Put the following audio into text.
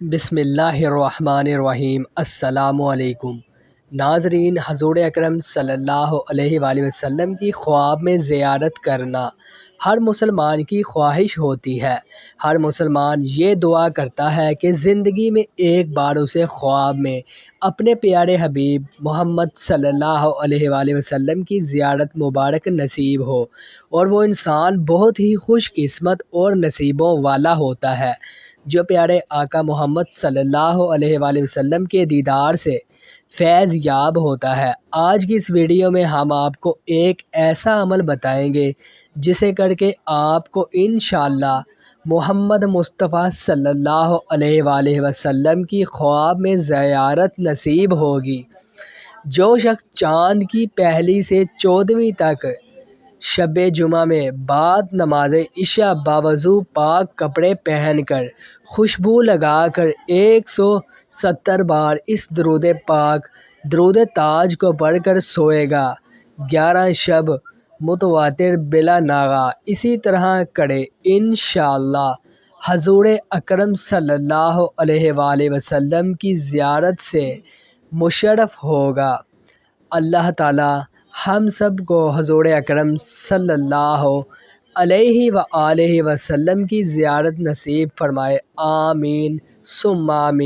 بسم اللہ الرحمن الرحیم۔ السلام علیکم ناظرین، حضور اکرم صلی اللہ علیہ وآلہ وسلم کی خواب میں زیارت کرنا ہر مسلمان کی خواہش ہوتی ہے۔ ہر مسلمان یہ دعا کرتا ہے کہ زندگی میں ایک بار اسے خواب میں اپنے پیارے حبیب محمد صلی اللہ علیہ وآلہ وسلم کی زیارت مبارک نصیب ہو، اور وہ انسان بہت ہی خوش قسمت اور نصیبوں والا ہوتا ہے جو پیارے آقا محمد صلی اللہ علیہ وآلہ وسلم کے دیدار سے فیض یاب ہوتا ہے۔ آج کی اس ویڈیو میں ہم آپ کو ایک ایسا عمل بتائیں گے جسے کر کے آپ کو انشاءاللہ محمد مصطفیٰ صلی اللہ علیہ وآلہ وسلم کی خواب میں زیارت نصیب ہوگی۔ جو شخص چاند کی پہلی سے 14ویں تک شب جمعہ میں بعد نماز عشاء باوضو پاک کپڑے پہن کر خوشبو لگا کر 170 بار اس درود پاک درود تاج کو پڑھ کر سوئے گا 11 شب متواتر بلا ناغہ اسی طرح کرے، انشاءاللہ حضور اکرم صلی اللہ علیہ وآلہ وسلم کی زیارت سے مشرف ہوگا۔ اللہ تعالی ہم سب کو حضور اکرم صلی اللہ علیہ وآلہ وسلم کی زیارت نصیب فرمائے، آمین ثم آمین۔